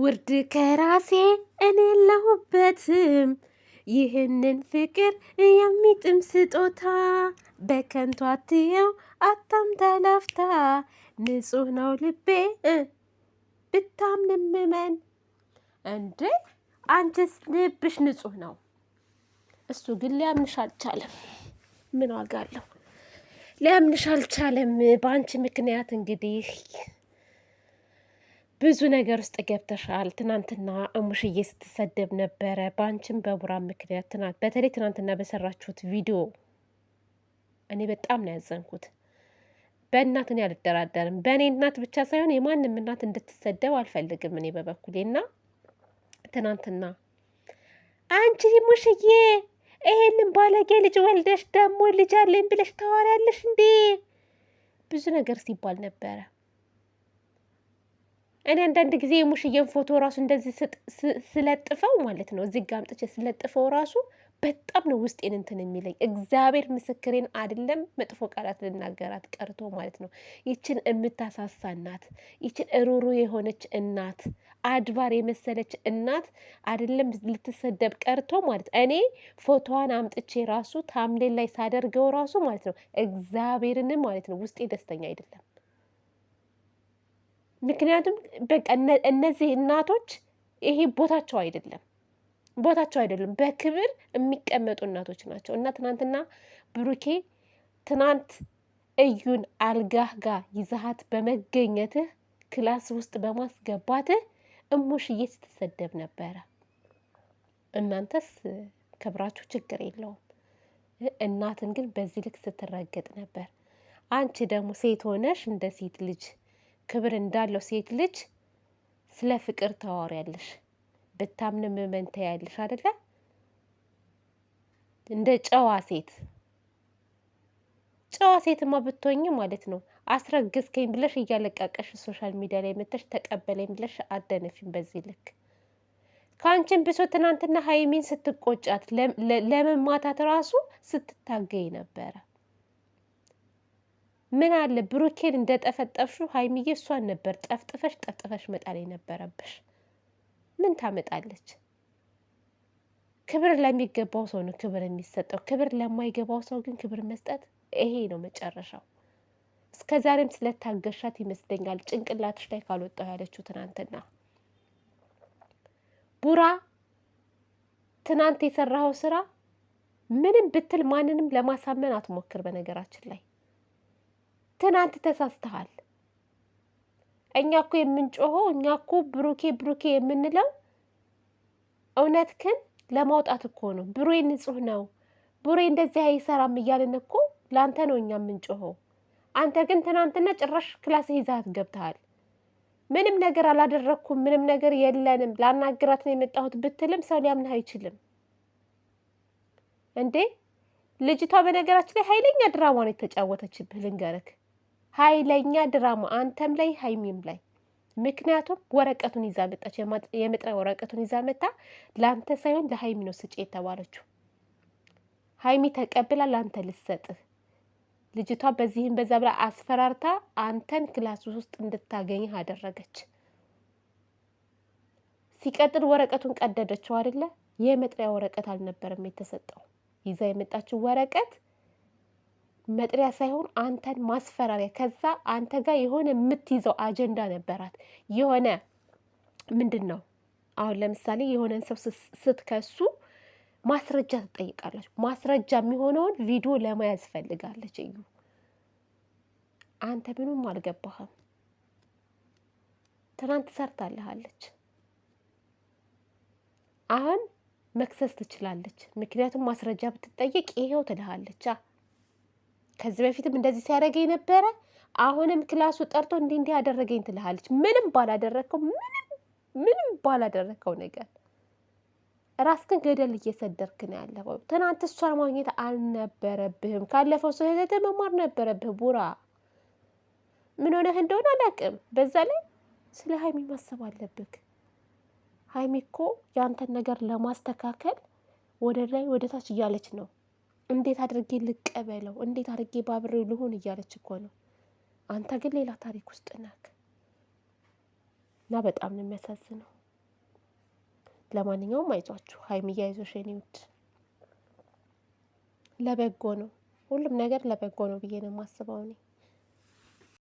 ውርድ ከራሴ እኔ የለሁበትም ይህንን ፍቅር የሚጥም ስጦታ በከንቱ አትየው አታምታላፍታ ንጹህ ነው ልቤ ብታምንም እመን። እንዴ አንቺስ ልብሽ ንጹህ ነው፣ እሱ ግን ሊያምንሽ አልቻለም። ምን ዋጋ አለው? ሊያምንሽ አልቻለም። በአንቺ ምክንያት እንግዲህ ብዙ ነገር ውስጥ ገብተሻል። ትናንትና እሙሽዬ ስትሰደብ ነበረ፣ በአንቺም በቡራ ምክንያት። በተለይ ትናንትና በሰራችሁት ቪዲዮ እኔ በጣም ነው ያዘንኩት። በእናት እኔ አልደራደርም። በእኔ እናት ብቻ ሳይሆን የማንም እናት እንድትሰደብ አልፈልግም እኔ በበኩሌ። እና ትናንትና አንቺ ሙሽዬ ይሄንን ባለጌ ልጅ ወልደሽ ደግሞ ልጅ አለኝ ብለሽ ታወሪያለሽ እንዴ? ብዙ ነገር ሲባል ነበረ። እኔ አንዳንድ ጊዜ የሙሽዬን ፎቶ ራሱ እንደዚህ ስለጥፈው ማለት ነው፣ እዚህ ጋ አምጥቼ ስለጥፈው ራሱ በጣም ነው ውስጤን እንትን የሚለኝ። እግዚአብሔር ምስክሬን አይደለም መጥፎ ቃላት ልናገራት ቀርቶ ማለት ነው። ይችን የምታሳሳ እናት፣ ይችን እሩሩ የሆነች እናት፣ አድባር የመሰለች እናት አይደለም ልትሰደብ ቀርቶ ማለት እኔ ፎቶዋን አምጥቼ ራሱ ታምሌን ላይ ሳደርገው ራሱ ማለት ነው እግዚአብሔርን ማለት ነው ውስጤ ደስተኛ አይደለም። ምክንያቱም በቃ እነዚህ እናቶች ይሄ ቦታቸው አይደለም፣ ቦታቸው አይደለም። በክብር የሚቀመጡ እናቶች ናቸው። እና ትናንትና ብሩኬ ትናንት እዩን አልጋህ ጋር ይዛሃት በመገኘትህ ክላስ ውስጥ በማስገባትህ እሙሽዬ ስትሰደብ ነበረ። እናንተስ ክብራችሁ ችግር የለውም። እናትን ግን በዚህ ልክ ስትረገጥ ነበር። አንቺ ደግሞ ሴት ሆነሽ እንደ ሴት ልጅ ክብር እንዳለው ሴት ልጅ ስለ ፍቅር ታወሪያለሽ፣ ብታምንም መንታ ያለሽ አይደለ? እንደ ጨዋ ሴት ብትሆኝ ማለት ነው አስረግዝከኝ ብለሽ እያለቃቀሽ ሶሻል ሚዲያ ላይ መተሽ ተቀበለኝ ብለሽ አደነፊም። በዚህ ልክ ከአንቺን ብሶ ትናንትና ሀይሚን ስትቆጫት ለመማታት ራሱ ስትታገይ ነበረ። ምን አለ ብሩኬን እንደጠፈጠፍሹ ሀይሚዬ እሷን ነበር ጠፍጥፈሽ መጣል የነበረብሽ። ምን ታመጣለች? ክብር ለሚገባው ሰው ነው ክብር የሚሰጠው። ክብር ለማይገባው ሰው ግን ክብር መስጠት ይሄ ነው መጨረሻው። እስከ ዛሬም ስለታገሻት ይመስለኛል ጭንቅላትሽ ላይ ካልወጣው ያለችው ትናንትና። ቡራ ትናንት የሰራኸው ስራ ምንም ብትል ማንንም ለማሳመን አትሞክር። በነገራችን ላይ ትናንት ተሳስተሃል። እኛ እኮ የምንጮኸው እኛ እኮ ብሩኬ የምንለው እውነትህን ለማውጣት እኮ ነው። ብሩዬ ንጹህ ነው፣ ብሩዬ እንደዚህ አይሰራም እያልን እኮ ለአንተ ነው እኛ የምንጮኸው። አንተ ግን ትናንትና ጭራሽ ክላስ ይዛት ገብተሃል። ምንም ነገር አላደረግኩም፣ ምንም ነገር የለንም፣ ላናግራት ነው የመጣሁት ብትልም ሰው ሊያምንህ አይችልም እንዴ። ልጅቷ በነገራችን ላይ ኃይለኛ ድራማ ነው የተጫወተችብህ፣ ልንገርህ። ኃይለኛ ድራማ አንተም ላይ ሀይሚም ላይ። ምክንያቱም ወረቀቱን ይዛ መጣች፣ የመጥሪያ ወረቀቱን ይዛ መጣ። ለአንተ ሳይሆን ለሀይሚ ነው ስጪ የተባለችው። ሀይሚ ተቀብላ ለአንተ ልሰጥህ። ልጅቷ በዚህም በዛ ብላ አስፈራርታ አንተን ክላስ ውስጥ እንድታገኝህ አደረገች። ሲቀጥል ወረቀቱን ቀደደችው አይደለ? የመጥሪያ ወረቀት አልነበረም የተሰጠው። ይዛ የመጣችው ወረቀት መጥሪያ ሳይሆን አንተን ማስፈራሪያ። ከዛ አንተ ጋር የሆነ የምትይዘው አጀንዳ ነበራት። የሆነ ምንድን ነው አሁን ለምሳሌ የሆነን ሰው ስትከሱ ማስረጃ ትጠይቃለች። ማስረጃ የሚሆነውን ቪዲዮ ለመያዝ ፈልጋለች። እዩ አንተ ምንም አልገባህም። ትናንት ሰርታለሃለች። አሁን መክሰስ ትችላለች። ምክንያቱም ማስረጃ ብትጠይቅ ይሄው ትልሃለች። ከዚህ በፊትም እንደዚህ ሲያደርገኝ ነበረ፣ አሁንም ክላሱ ጠርቶ እንዲህ ያደረገኝ ትልሃለች። ምንም ባላደረግከው ነገር ራስ ግን ገደል እየሰደርክ ነው ያለው። ትናንት እሷን ማግኘት አልነበረብህም። ካለፈው ስህተት መማር ነበረብህ ቡራ። ምን ሆነህ እንደሆነ አላውቅም። በዛ ላይ ስለ ሀይሚ ማሰብ አለብህ። ሀይሚ እኮ የአንተን ነገር ለማስተካከል ወደ ላይ ወደ ታች እያለች ነው። እንዴት አድርጌ ልቀበለው፣ እንዴት አድርጌ ባብሬው ልሁን እያለች እኮ ነው። አንተ ግን ሌላ ታሪክ ውስጥ ነህ እና በጣም ነው የሚያሳዝነው። ለማንኛውም አይዟችሁ ሀይሚዬ፣ አይዞሽ የኔ ውድ፣ ለበጎ ነው ሁሉም ነገር ለበጎ ነው ብዬ ነው የማስበው እኔ።